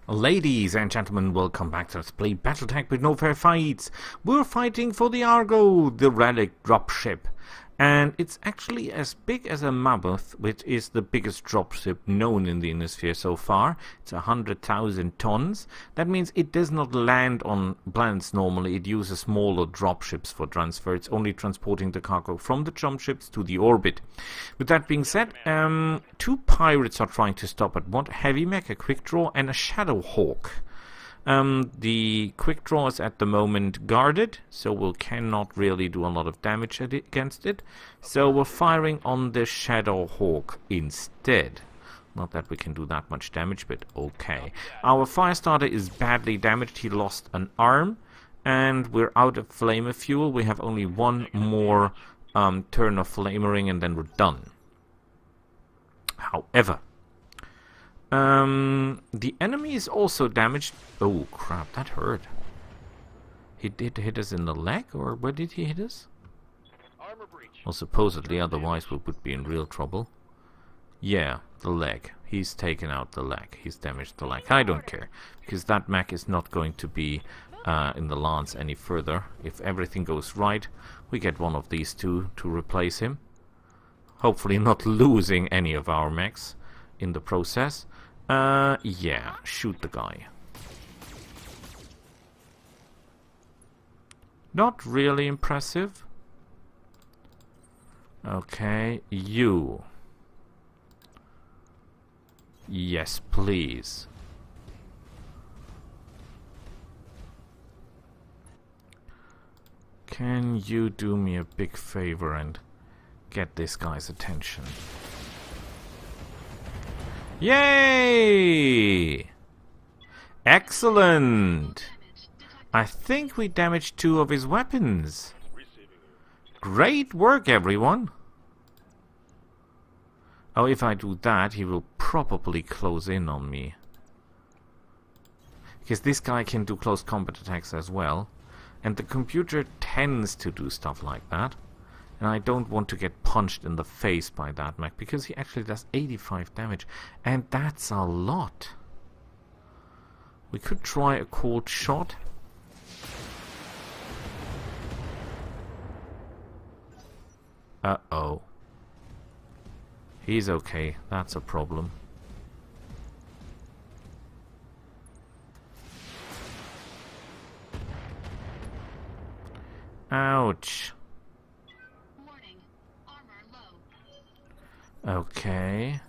Ladies and gentlemen, welcome back to Let's Play Battletech with no fair fights. We're fighting for the Argo, the relic dropship. And it's actually as big as a mammoth, which is the biggest dropship known in the Innisphere so far. It's 100,000 tons. That means it does not land on planets normally. It uses smaller dropships for transfer. It's only transporting the cargo from the dropships to the orbit. With that being said, two pirates are trying to stop it. One heavy mech, a quick draw, and a shadow hawk. The quick draw is at the moment guarded, so we cannot really do a lot of damage against it. So we're firing on the shadow hawk instead. Not that we can do that much damage, but okay. Our firestarter is badly damaged. He lost an arm, and we're out of flamer fuel. We have only one more turn of flamering, and then we're done. However, the enemy is also damaged. Oh crap, that hurt. He did hit us in the leg, or where did he hit us? Well, supposedly, otherwise we would be in real trouble. Yeah, the leg. He's taken out the leg. He's damaged the leg. I don't care, because that mech is not going to be in the lance any further. If everything goes right, we get one of these two to replace him. Hopefully not losing any of our mechs in the process. Yeah, shoot the guy. Not really impressive. Okay, you. Yes, please. Can you do me a big favor and get this guy's attention? Yay! Excellent! I think we damaged 2 of his weapons. Great work, everyone! Oh, if I do that, he will probably close in on me. Because this guy can do close combat attacks as well. And the computer tends to do stuff like that. And I don't want to get punched in the face by that mech, because he actually does 85 damage. And that's a lot. We could try a cold shot. Uh-oh. He's okay. That's a problem. Ouch. Okay.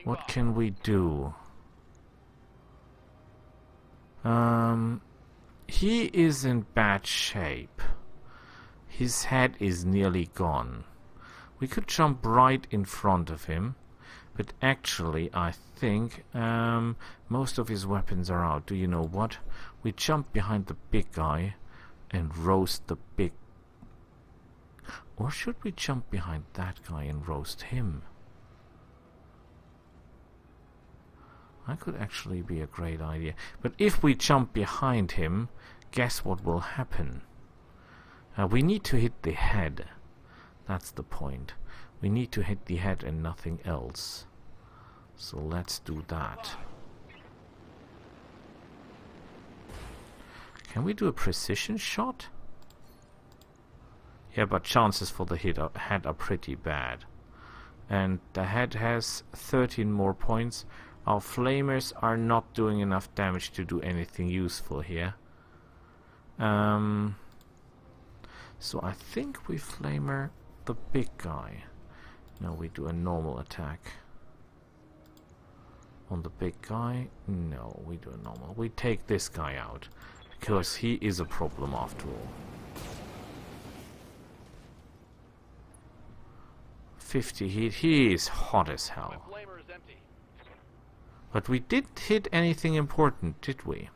What can we do? He is in bad shape. His head is nearly gone. We could jump right in front of him, but actually I think most of his weapons are out. Do you know what? We jump behind the big guy and roast the big. Or should we jump behind that guy and roast him? That could actually be a great idea. But if we jump behind him, guess what will happen? We need to hit the head. That's the point. We need to hit the head and nothing else. So let's do that. Can we do a precision shot? Yeah, but chances for the head are pretty bad. And the head has 13 more points. Our flamers are not doing enough damage to do anything useful here. So I think we flamer the big guy. No, we do a normal attack. On the big guy? No, we do a normal. We take this guy out, because he is a problem after all. 50 heat. He is hot as hell. But we didn't hit anything important, did we?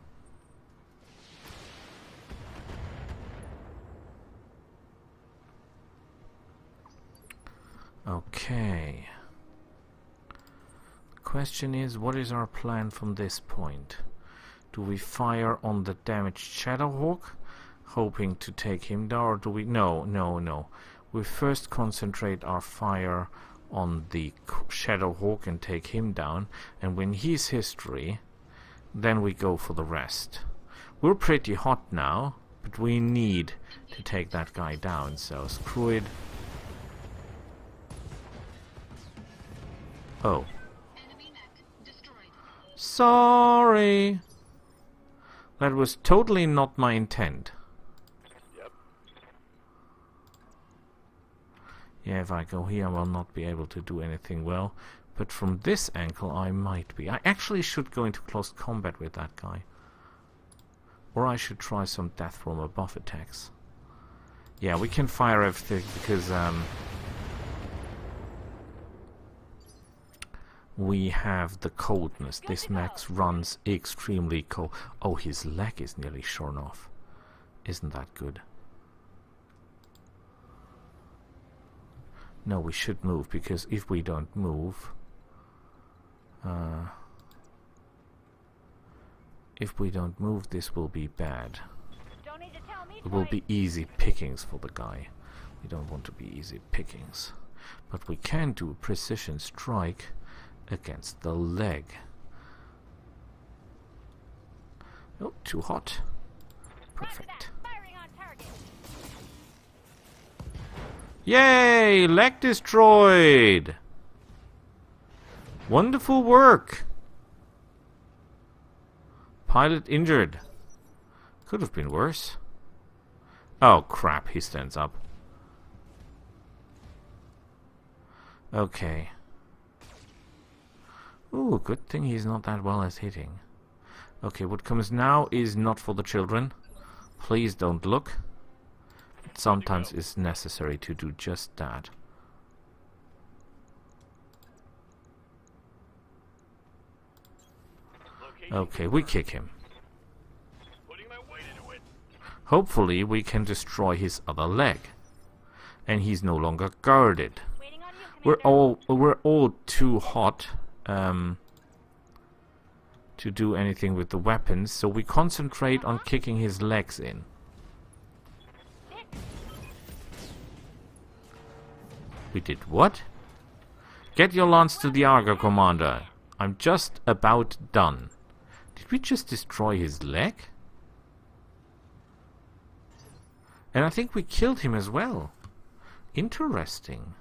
Okay. The question is, what is our plan from this point? Do we fire on the damaged Shadowhawk, hoping to take him down, or do we... No. We first concentrate our fire on the Shadowhawk and take him down, and win his history, then we go for the rest. We're pretty hot now, but we need to take that guy down, so screw it. Oh. Sorry. That was totally not my intent. Yep. Yeah, if I go here, I will not be able to do anything well. But from this angle, I might be. I actually should go into close combat with that guy. Or I should try some death from above attacks. Yeah, we can fire everything because we have the coldness. This max runs extremely cold. Oh, his leg is nearly shorn off. Isn't that good? No, we should move, because if we don't move... if we don't move, this will be bad. It will be easy pickings for the guy. We don't want to be easy pickings. But we can do a precision strike against the leg. Oh, too hot. Perfect. Yay! Leg destroyed! Wonderful work! Pilot injured. Could have been worse. Oh crap, he stands up. Okay. Ooh, good thing he's not that well at hitting. Okay, what comes now is not for the children. Please don't look. Sometimes it's necessary to do just that. Okay, we kick him. Hopefully we can destroy his other leg. And he's no longer guarded. We're all too hot to do anything with the weapons, so we concentrate on kicking his legs in. We did what? Get your lance to the Argo, Commander. I'm just about done. Did we just destroy his leg? And I think we killed him as well. Interesting.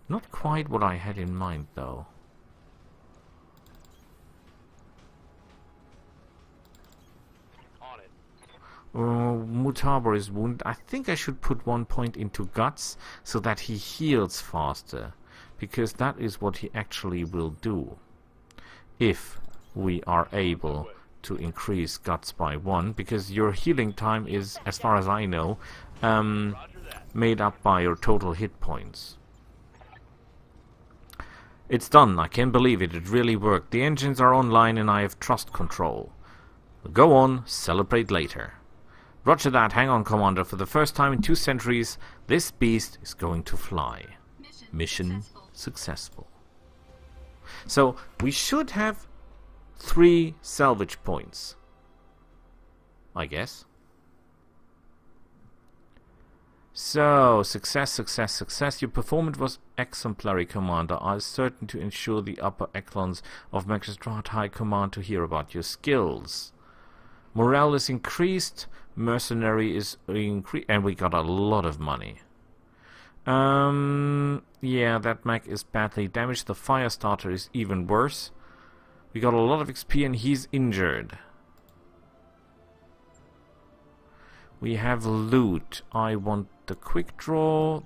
Not quite what I had in mind, though. On it. Mutabor is wounded. I think I should put 1 point into guts so that he heals faster. Because that is what he actually will do. If we are able to increase guts by 1. Because your healing time is, as far as I know, made up by your total hit points. It's done. I can't believe it. It really worked. The engines are online and I have trust control. Go on. Celebrate later. Roger that. Hang on, Commander. For the first time in 2 centuries, this beast is going to fly. Mission successful. So, we should have 3 salvage points. I guess. So, success, success, success. Your performance was exemplary, Commander. I was certain to ensure the upper echelons of Magistrate High Command to hear about your skills. Morale is increased, mercenary is increased, and we got a lot of money. Yeah, that mech is badly damaged. The fire starter is even worse. We got a lot of XP and he's injured. We have loot. I want the quick draw,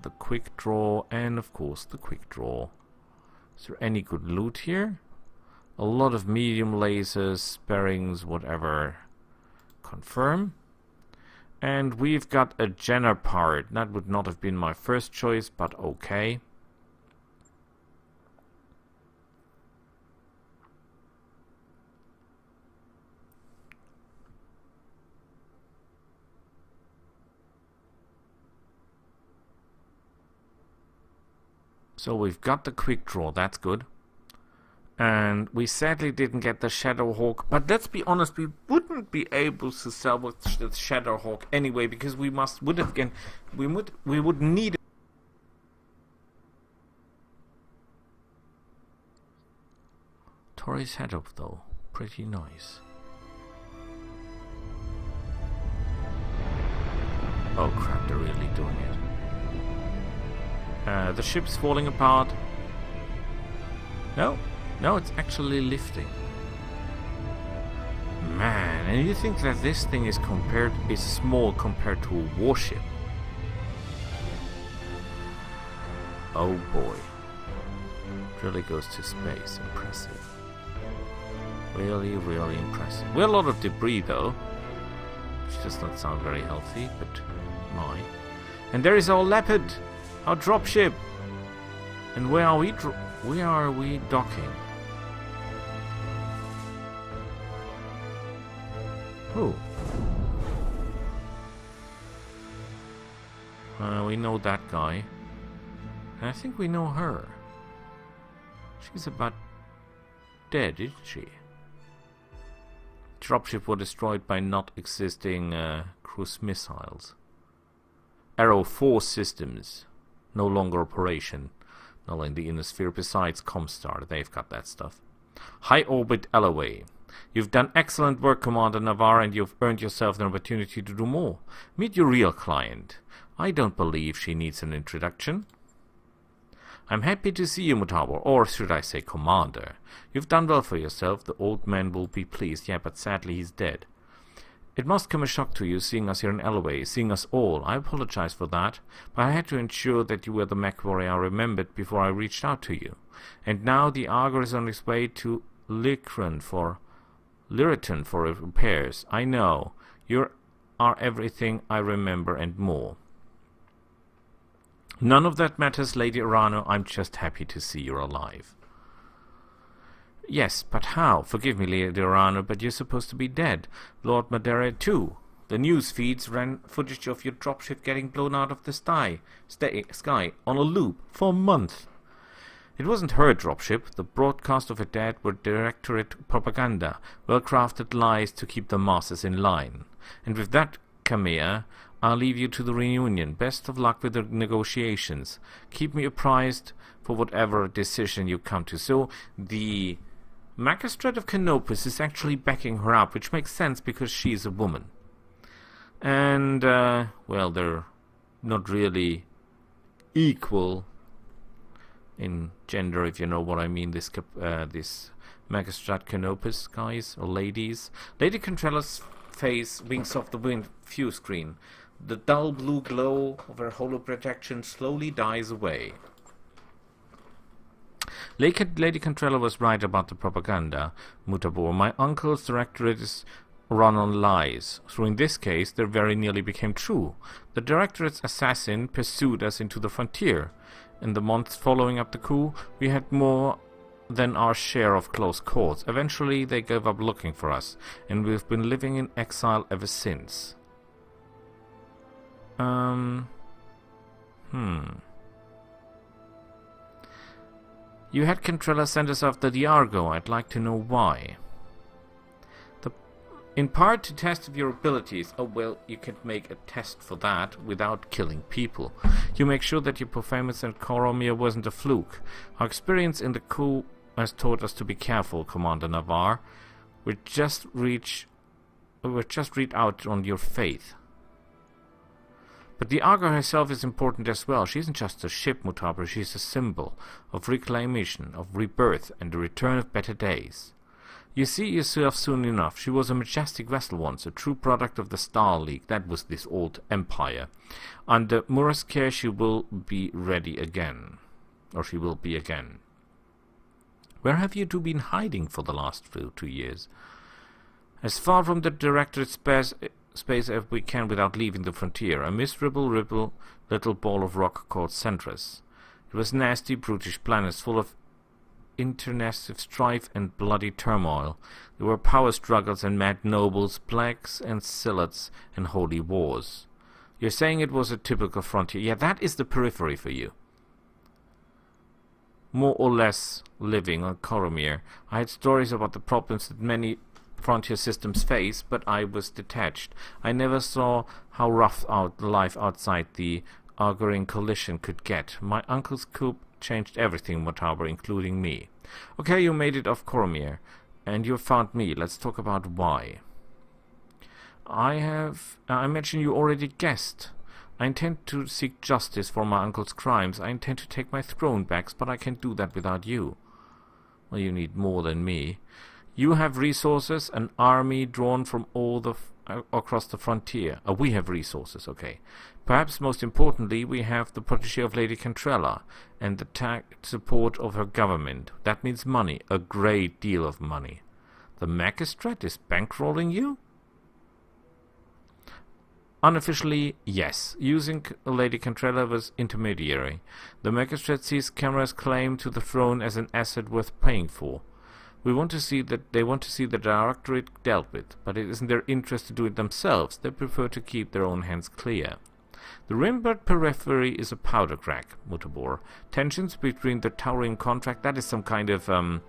and of course the quick draw. Is there any good loot here? A lot of medium lasers, sparings, whatever. Confirm. And we've got a Jenner part. That would not have been my first choice, but okay. So we've got the quick draw, that's good. And we sadly didn't get the Shadowhawk, but let's be honest, we wouldn't be able to salvage the Shadowhawk anyway, because we would need Tori's head up though, pretty nice. Oh crap, they're really doing it. The ship's falling apart. No, it's actually lifting. Man, and you think that this thing is small compared to a warship? Oh boy. Really goes to space. Impressive. Really, really impressive. We're a lot of debris though. Which does not sound very healthy, but my. And there is our Leopard! Our dropship! And where are we docking? Who? We know that guy. And I think we know her. She's about dead, isn't she? Dropship was destroyed by not existing cruise missiles. Arrow 4 systems. No longer operation. Not in the Innosphere. Besides Comstar, they've got that stuff. High orbit Alloway. You've done excellent work, Commander Navarre, and you've earned yourself an opportunity to do more. Meet your real client. I don't believe she needs an introduction. I'm happy to see you, Mutawar, or should I say Commander. You've done well for yourself. The old man will be pleased. Yeah, but sadly he's dead. It must come a shock to you seeing us here in Elway, seeing us all. I apologize for that, but I had to ensure that you were the mech warrior I remembered before I reached out to you. And now the Argos is on its way to Lyriton for repairs. I know. You are everything I remember and more. None of that matters, Lady Arano. I'm just happy to see you're alive. Yes, but how? Forgive me, Lady Arano, but you're supposed to be dead. Lord Madeira, too. The news feeds ran footage of your dropship getting blown out of the sky on a loop for a month. It wasn't her dropship. The broadcast of her death were directorate propaganda, well-crafted lies to keep the masses in line. And with that, Kamea, I'll leave you to the reunion. Best of luck with the negotiations. Keep me apprised for whatever decision you come to. So, the Magistrate of Canopus is actually backing her up, which makes sense because she's a woman. And, well, they're not really equal in gender, if you know what I mean, this Magistrate Canopus guys, or ladies. Lady Contrella's face winks off the view screen. The dull blue glow of her holo projection slowly dies away. Lady Contrella was right about the propaganda, Mutabor. My uncle's directorate is run on lies. So in this case, they very nearly became true. The directorate's assassin pursued us into the frontier. In the months following up the coup, we had more than our share of close calls. Eventually, they gave up looking for us, and we've been living in exile ever since. You had Contrella send us after the Argo. I'd like to know why. In part to test your abilities. Oh well, you can make a test for that without killing people. You make sure that your performance at Coromir wasn't a fluke. Our experience in the coup has taught us to be careful, Commander Navarre. We're just read out on your faith. But the Argo herself is important as well. She isn't just a ship, Mutaber. She's a symbol of reclamation, of rebirth, and the return of better days. You see yourself soon enough. She was a majestic vessel once, a true product of the Star League. That was this old empire. Under Mura's care, she will be ready again. Or she will be again. Where have you two been hiding for the last 2 years? As far from the Directorate space as we can without leaving the frontier. A miserable little ball of rock called Centrus. It was nasty, brutish planets full of internecine strife and bloody turmoil. There were power struggles and mad nobles, plagues and zealots, and holy wars. You're saying it was a typical frontier. Yeah, that is the periphery for you. More or less living on Coromir. I had stories about the problems that many frontier systems face, but I was detached. I never saw how rough life outside the Argorin collision could get. My uncle's coup changed everything, Mutaber, including me. Okay, you made it off Coromir, and you found me. Let's talk about why. I imagine you already guessed. I intend to seek justice for my uncle's crimes. I intend to take my throne back, but I can't do that without you. Well, you need more than me. You have resources, an army drawn from all the across the frontier. We have resources, okay. Perhaps most importantly, we have the protege of Lady Cantrella and the support of her government. That means money, a great deal of money. The magistrate is bankrolling you? Unofficially, yes. Using Lady Cantrella as intermediary. The magistrate sees Camera's claim to the throne as an asset worth paying for. They want to see the directorate dealt with, but it isn't their interest to do it themselves. They prefer to keep their own hands clear. The Rimbert periphery is a powder crack, Mutabor. Tensions between the towering contract, that is some kind of a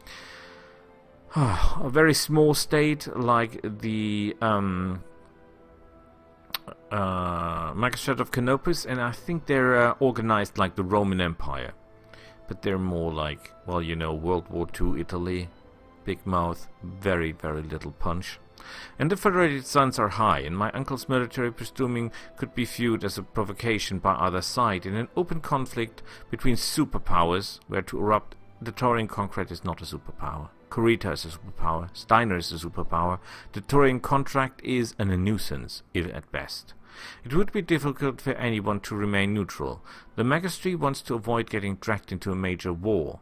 very small state like the Magistrate of Canopus, and I think they're organized like the Roman Empire. But they're more like, well, you know, World War II Italy. Big mouth, very, very little punch. And the Federated Suns are high, and my uncle's military presuming could be viewed as a provocation by either side in an open conflict between superpowers, where to erupt the Taurian contract is not a superpower. Kurita is a superpower, Steiner is a superpower, the Taurian contract is a nuisance, if at best. It would be difficult for anyone to remain neutral. The Magistracy wants to avoid getting dragged into a major war.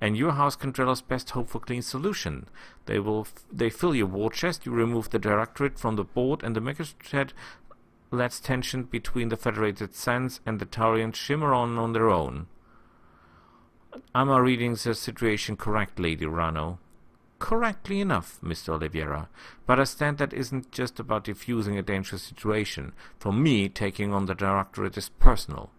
And your house Cantrella's best hope for clean solution. They fill your war chest, you remove the directorate from the board, and the magistrate lets tension between the Federated Suns and the Taurians shimmer on their own. Am I reading the situation correctly, Lady Rano? Correctly enough, Mr. Oliveira, but I stand that isn't just about diffusing a dangerous situation. For me, taking on the directorate is personal.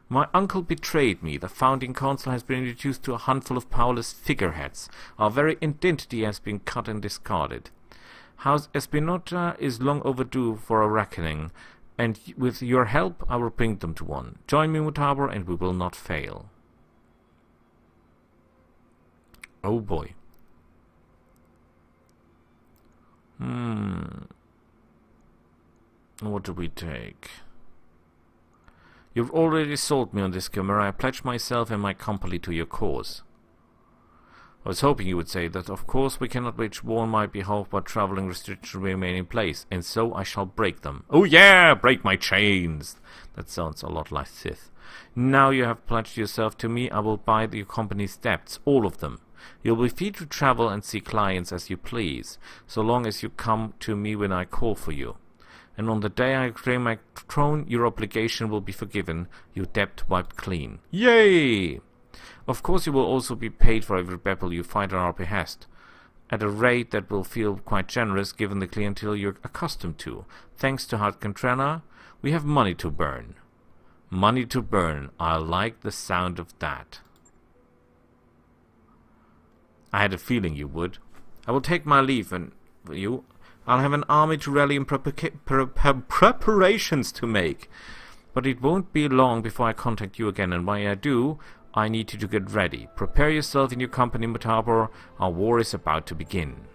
My uncle betrayed me. The founding council has been reduced to a handful of powerless figureheads. Our very identity has been cut and discarded. House Espinota is long overdue for a reckoning, and with your help I will bring them to one. Join me, Mutabor, and we will not fail. Oh boy. What do we take? You've already sold me on this, Chimera. I pledge myself and my company to your cause. I was hoping you would say that, of course, we cannot wage war on my behalf while traveling restrictions remain in place, and so I shall break them. Oh yeah, break my chains! That sounds a lot like Sith. Now you have pledged yourself to me, I will buy your company's debts, all of them. You'll be free to travel and see clients as you please, so long as you come to me when I call for you. And on the day I claim my throne, your obligation will be forgiven, your debt wiped clean. Yay! Of course you will also be paid for every battle you fight at our behest, at a rate that will feel quite generous given the clientele you're accustomed to. Thanks to Hart Cantrena, we have money to burn. Money to burn. I like the sound of that. I had a feeling you would. I will take my leave, and you... I'll have an army to rally and preparations to make. But it won't be long before I contact you again, and when I do, I need you to get ready. Prepare yourself in your company, Mutabor. Our war is about to begin.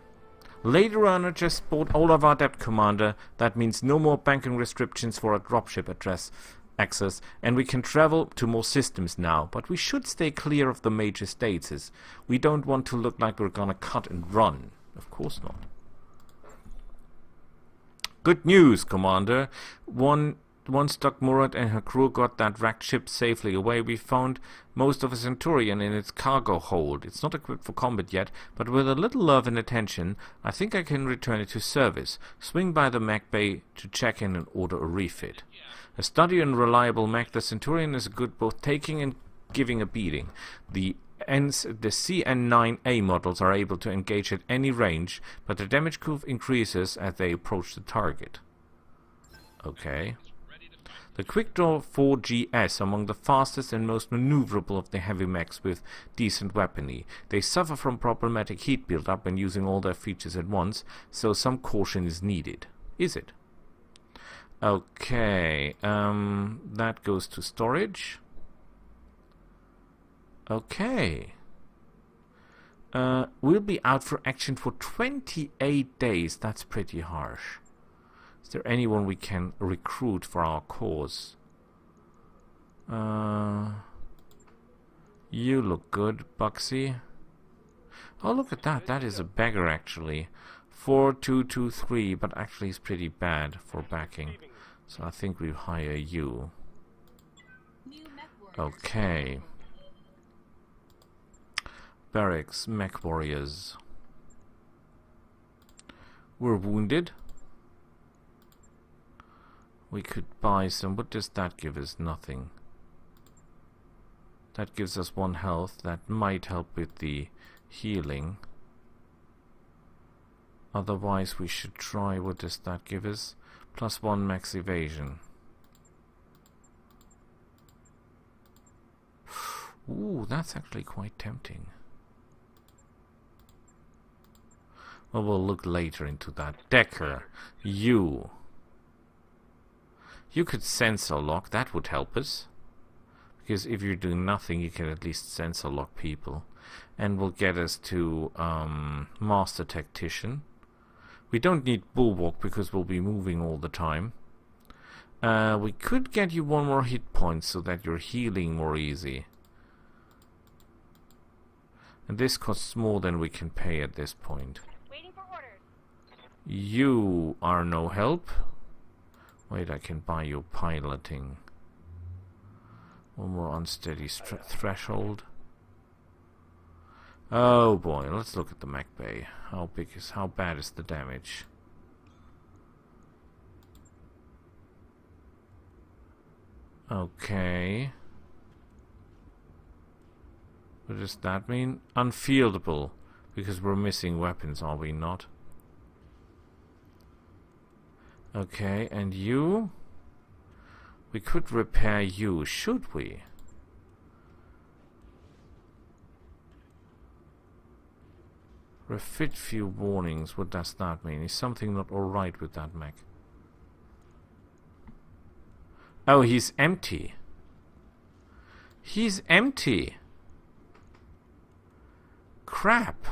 Later on, I just bought all of our debt, Commander. That means no more banking restrictions for our dropship access, and we can travel to more systems now, but we should stay clear of the major states. We don't want to look like we're gonna cut and run. Of course not. Good news, Commander. Once Doc Murat and her crew got that wrecked ship safely away, we found most of a Centurion in its cargo hold. It's not equipped for combat yet, but with a little love and attention, I think I can return it to service. Swing by the mech bay to check in and order a refit. A steady and reliable mech, the Centurion is good both taking and giving a beating. The CN9A models are able to engage at any range, but the damage curve increases as they approach the target. Okay. The Quickdraw 4GS among the fastest and most maneuverable of the heavy mechs with decent weaponry. They suffer from problematic heat build-up when using all their features at once, so some caution is needed. Is it? Okay, that goes to storage. Okay. We'll be out for action for 28 days. That's pretty harsh. there anyone we can recruit for our cause? You look good, Buxy. Oh, look at that. That is a beggar, actually. 4223, but actually he's pretty bad for backing. So I think we'll hire you. Okay. Barracks, mech warriors. We're wounded. We could buy some. What does that give us? Nothing. That gives us 1 health. That might help with the healing. Otherwise we should try. What does that give us? +1 max evasion. Ooh, that's actually quite tempting. Well, we'll look later into that. Decker, you could sensor lock. That would help us. Because if you're doing nothing, you can at least sensor lock people. And will get us to Master Tactician. We don't need Bulwark because we'll be moving all the time. We could get you 1 more hit point so that you're healing more easy. And this costs more than we can pay at this point. Waiting for orders. You are no help. Wait, I can buy you piloting. 1 more unsteady threshold. Oh boy, let's look at the mech bay. How bad is the damage? Okay. What does that mean? Unfieldable. Because we're missing weapons, are we not? Okay, and you? We could repair you, should we? Refit few warnings. What does that mean? Is something not alright with that mech? Oh, he's empty. He's empty. Crap.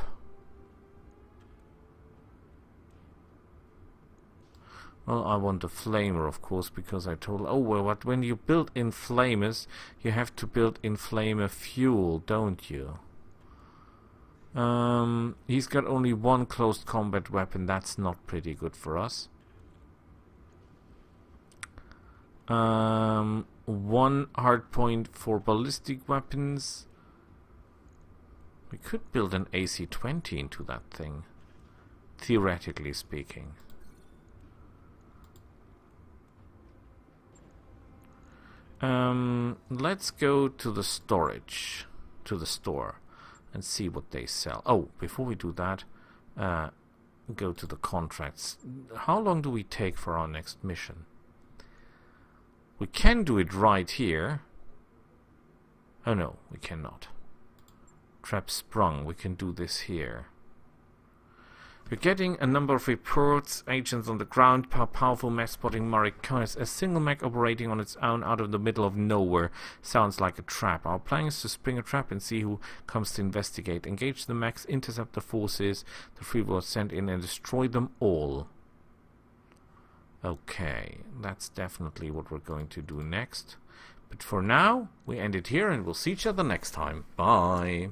Well, I want a flamer, of course, because I told... Oh, well, but when you build in flamers, you have to build in flamer fuel, don't you? He's got only 1 close combat weapon. That's not pretty good for us. 1 hardpoint for ballistic weapons. We could build an AC-20 into that thing, theoretically speaking. Let's go to the storage, to the store, and see what they sell. Oh, before we do that, go to the contracts. How long do we take for our next mission? We can do it right here. Oh no, we cannot. Trap sprung. We can do this here. We're getting a number of reports, agents on the ground, powerful mech spotting Marikais. A single mech operating on its own out of the middle of nowhere sounds like a trap. Our plan is to spring a trap and see who comes to investigate. Engage the mechs, intercept the forces the free world sent in, and destroy them all. Okay, that's definitely what we're going to do next. But for now, we end it here and we'll see each other next time. Bye!